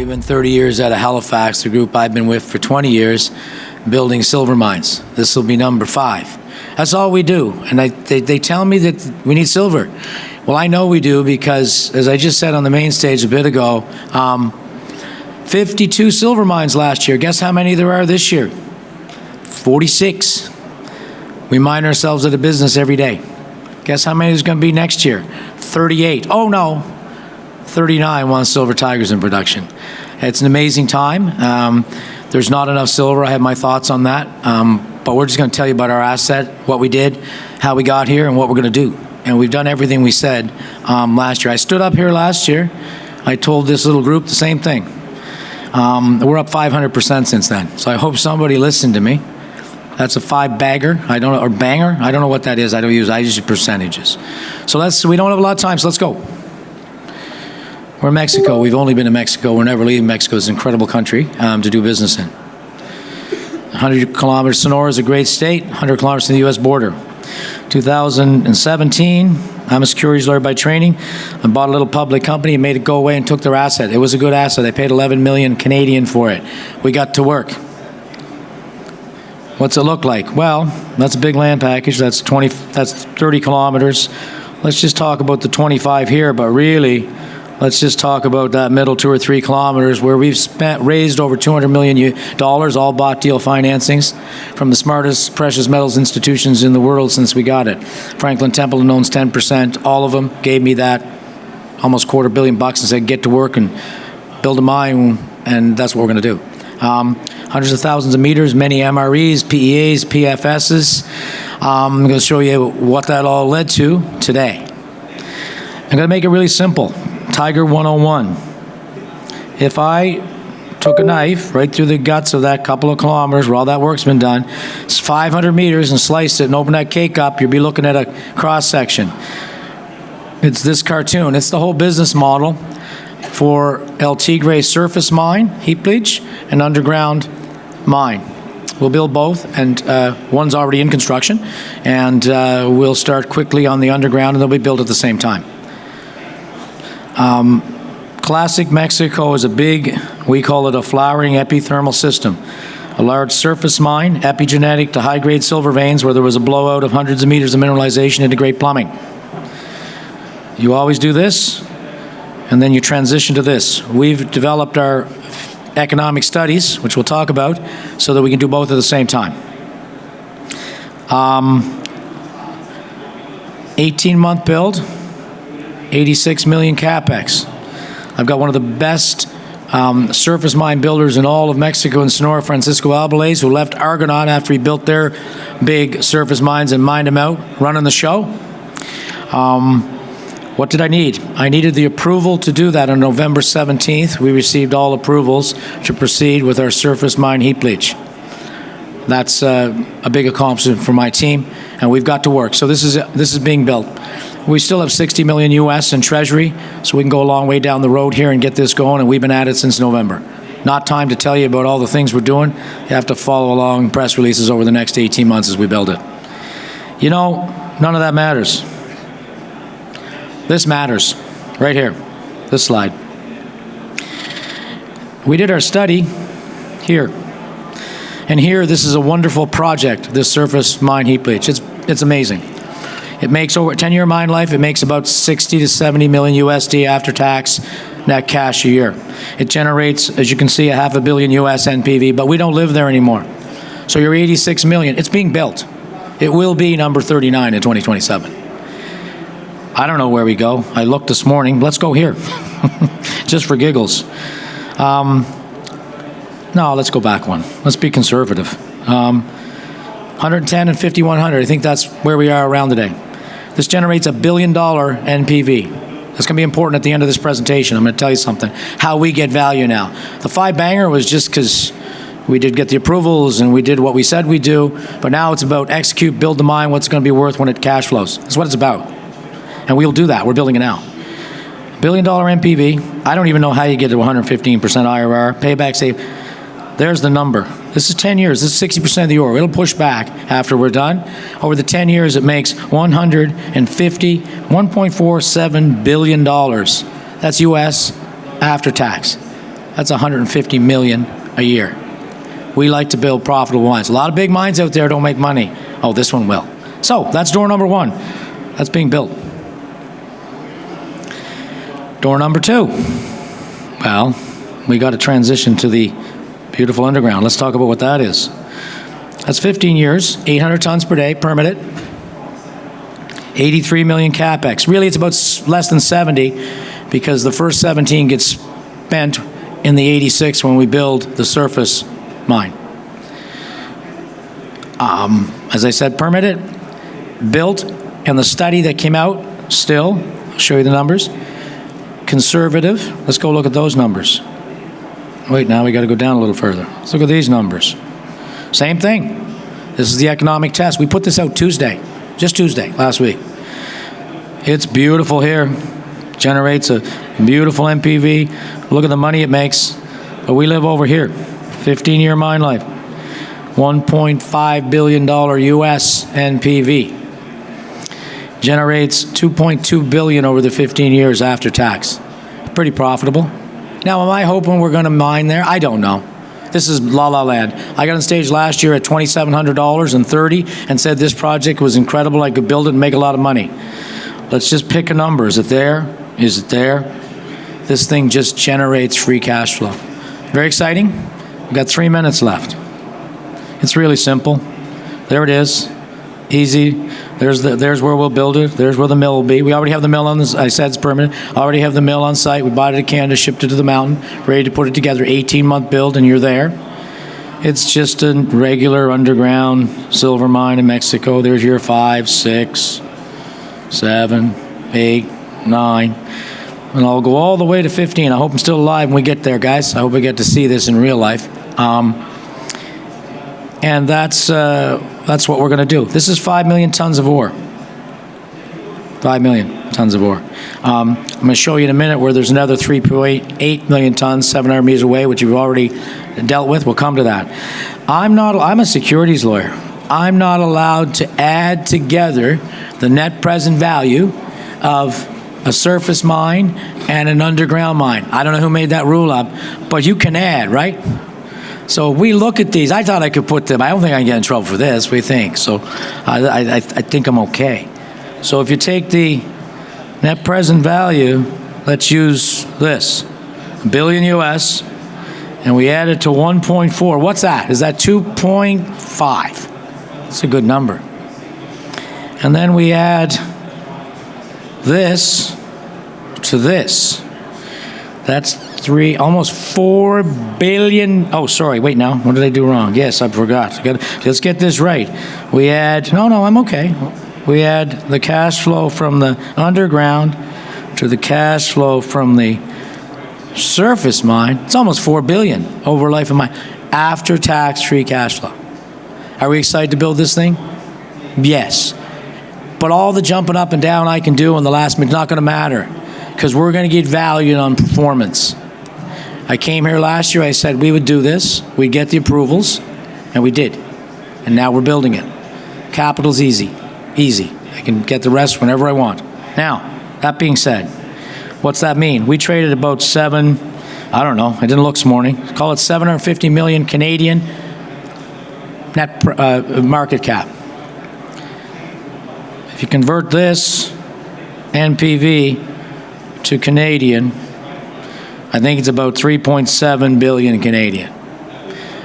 We've been 30 years out of Halifax, the group I've been with for 20 years, building silver mines. This will be number 5. That's all we do. And they tell me that we need silver. Well, I know we do because, as I just said on the main stage a bit ago, 52 silver mines last year. Guess how many there are this year? 46. We mine ourselves out of business every day. Guess how many there's going to be next year? 38. Oh, no. 39 once Silver Tiger's in production. It's an amazing time. There's not enough silver. I have my thoughts on that. But we're just going to tell you about our asset, what we did, how we got here, and what we're going to do. And we've done everything we said last year. I stood up here last year. I told this little group the same thing. We're up 500% since then. So I hope somebody listened to me. That's a 5-bagger. I don't know, or banger. I don't know what that is. I use percentages. So we don't have a lot of time. So let's go. We're in Mexico. We've only been in Mexico. We're never leaving Mexico. It's an incredible country to do business in. 100 kilometers. Sonora is a great state. 100 kilometers from the U.S. border. 2017, I'm a securities lawyer by training. I bought a little public company, made it go away, and took their asset. It was a good asset. I paid 11 million Canadian for it. We got to work. What's it look like? Well, that's a big land package. That's 30 kilometers. Let's just talk about the 25 here, but really, let's just talk about that middle 2 or 3 kilometers where we've raised over $200 million, all bought deal financings from the smartest precious metals institutions in the world since we got it. Franklin Templeton owns 10%. All of them gave me that almost $250 million and said, get to work and build a mine, and that's what we're going to do. Hundreds of thousands of meters, many MREs, PEAs, PFSs. I'm going to show you what that all led to today. I'm going to make it really simple. Tiger 101. If I took a knife right through the guts of that couple of kilometers where all that work's been done, it's 500 meters, and sliced it and opened that cake up, you'd be looking at a cross-section. It's this cartoon. It's the whole business model for El Tigre surface mine, heap leach, and underground mine. We'll build both, and one's already in construction, and we'll start quickly on the underground, and they'll be built at the same time. Classic Mexico is we call it a flowering epithermal system. A large surface mine, epigenetic to high-grade silver veins where there was a blowout of hundreds of meters of mineralization into great plumbing. You always do this, and then you transition to this. We've developed our economic studies, which we'll talk about, so that we can do both at the same time. 18-month build, 86 million capex. I've got one of the best surface mine builders in all of Mexico in Sonora, Francisco Albalez, who left Argonaut after he built their big surface mines and mined them out, running the show. What did I need? I needed the approval to do that on November 17th. We received all approvals to proceed with our surface mine heap leach. That's a big accomplishment for my team, and we've got to work. So this is being built. We still have $60 million US in treasury, so we can go a long way down the road here and get this going, and we've been at it since November. Not time to tell you about all the things we're doing. You have to follow along press releases over the next 18 months as we build it. You know, none of that matters. This matters, right here, this slide. We did our study here. And here, this is a wonderful project, this surface mine heap leach. It's amazing. It makes over 10-year mine life, it makes about 60 to 70 million USD after tax net cash a year. It generates, as you can see, a $500 million US NPV, but we don't live there anymore. So you're 86 million. It's being built. It will be number 39 in 2027. I don't know where we go. I looked this morning. Let's go here, just for giggles. No, let's go back one. Let's be conservative. 110 and 5,100. I think that's where we are around today. This generates $1 billion NPV. That's going to be important at the end of this presentation. I'm going to tell you something, how we get value now. The 5-banger was just because we did get the approvals and we did what we said we'd do, but now it's about execute, build the mine, what's going to be worth when it cash flows. That's what it's about. And we'll do that. We're building it now. $1 billion NPV. I don't even know how you get to 115% IRR. Payback, say, there's the number. This is 10 years. This is 60% of the ore. It'll push back after we're done. Over the 10 years, it makes $147 billion. That's US after tax. That's 150 million a year. We like to build profitable mines. A lot of big mines out there don't make money. Oh, this one will. So that's door number one. That's being built. Door number two. Well, we got to transition to the beautiful underground. Let's talk about what that is. That's 15 years, 800 tons per day, permitted. 83 million capex. Really, it's about less than 70 because the first 17 gets spent in the 86 when we build the surface mine. As I said, permitted, built, and the study that came out, still, I'll show you the numbers, conservative. Let's go look at those numbers. Wait, now we got to go down a little further. Let's look at these numbers. Same thing. This is the economic test. We put this out Tuesday, just Tuesday, last week. It's beautiful here. Generates a beautiful NPV. Look at the money it makes. But we live over here. 15-year mine life. $1.5 billion US NPV. Generates $2.2 billion over the 15 years after tax. Pretty profitable. Now, am I hoping we're going to mine there? I don't know. This is la land. I got on stage last year at $2,700 and 30 and said this project was incredible. I could build it and make a lot of money. Let's just pick a number. Is it there? Is it there? This thing just generates free cash flow. Very exciting. We've got 3 minutes left. It's really simple. There it is. Easy. There's where we'll build it. There's where the mill will be. We already have the mill on this. I said it's permanent. Already have the mill on site. We bought it in Canada, shipped it to the mountain, ready to put it together. 18-month build, and you're there. It's just a regular underground silver mine in Mexico. There's your 5, 6, 7, 8, 9. And I'll go all the way to 15. I hope I'm still alive when we get there, guys. I hope we get to see this in real life. And that's what we're going to do. This is 5 million tons of ore. 5 million tons of ore. I'm going to show you in a minute where there's another 3.8 million tons, 700 meters away, which you've already dealt with. We'll come to that. I'm a securities lawyer. I'm not allowed to add together the net present value of a surface mine and an underground mine. I don't know who made that rule up, but you can add, right? So we look at these. I thought I could put them. I don't think I can get in trouble for this. We think so. I think I'm okay. So if you take the net present value, let's use this, $1 billion US, and we add it to 1.4. What's that? Is that 2.5? That's a good number. And then we add this to this. That's almost 4 billion. Oh, sorry. Wait now. What did I do wrong? Yes, I forgot. Let's get this right. We add, no, I'm okay. We add the cash flow from the underground to the cash flow from the surface mine. It's almost 4 billion over life of mine. After tax free cash flow. Are we excited to build this thing? Yes. But all the jumping up and down I can do in the last minute is not going to matter because we're going to get valued on performance. I came here last year, I said we would do this, we'd get the approvals, and we did. And now we're building it. Capital's easy. I can get the rest whenever I want. Now, that being said, what's that mean? We traded about I don't know, I didn't look this morning, call it 750 million Canadian net market cap. If you convert this NPV to Canadian, I think it's about 3.7 billion Canadian.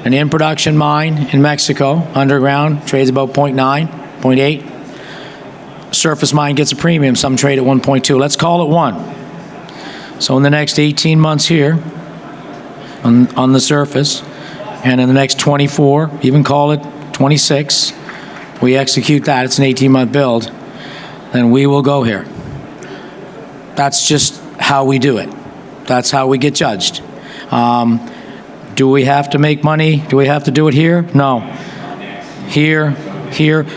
An in-production mine in Mexico, underground, trades about 0.9, 0.8. Surface mine gets a premium. Some trade at 1.2. Let's call it 1. So in the next 18 months here, on the surface, and in the next 24, even call it 26, we execute that. It's an 18-month build. Then we will go here. That's just how we do it. That's how we get judged. Do we have to make money? Do we have to do it here? No. Here.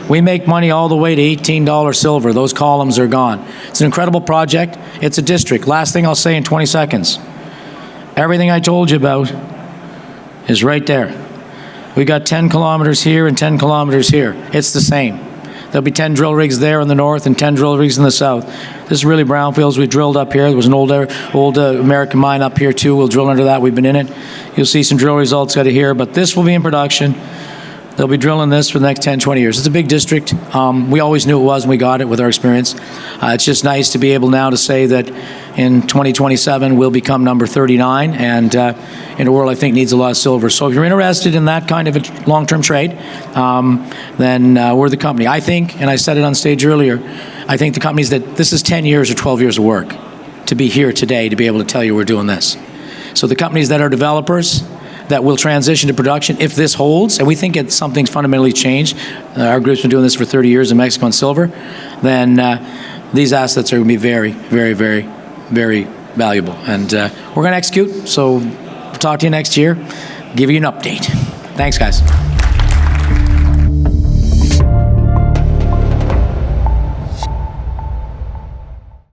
We make money all the way to $18 silver. Those columns are gone. It's an incredible project. It's a district. Last thing I'll say in 20 seconds. Everything I told you about is right there. We got 10 kilometers here and 10 kilometers here. It's the same. There'll be 10 drill rigs there in the north and 10 drill rigs in the south. This is really brownfields. We drilled up here. There was an old American mine up here too. We'll drill under that. We've been in it. You'll see some drill results out of here, but this will be in production. They'll be drilling this for the next 10, 20 years. It's a big district. We always knew it was, and we got it with our experience. It's just nice to be able now to say that in 2027 we'll become number 39, and in a world I think needs a lot of silver. So if you're interested in that kind of a long-term trade, then we're the company. I think, and I said it on stage earlier, I think the companies that this is 10 years or 12 years of work to be here today to be able to tell you we're doing this. So the companies that are developers, that will transition to production if this holds, and we think something's fundamentally changed. Our group's been doing this for 30 years in Mexico and silver. Then these assets are going to be very, very, very, very valuable. And we're going to execute. So we'll talk to you next year, give you an update. Thanks, guys.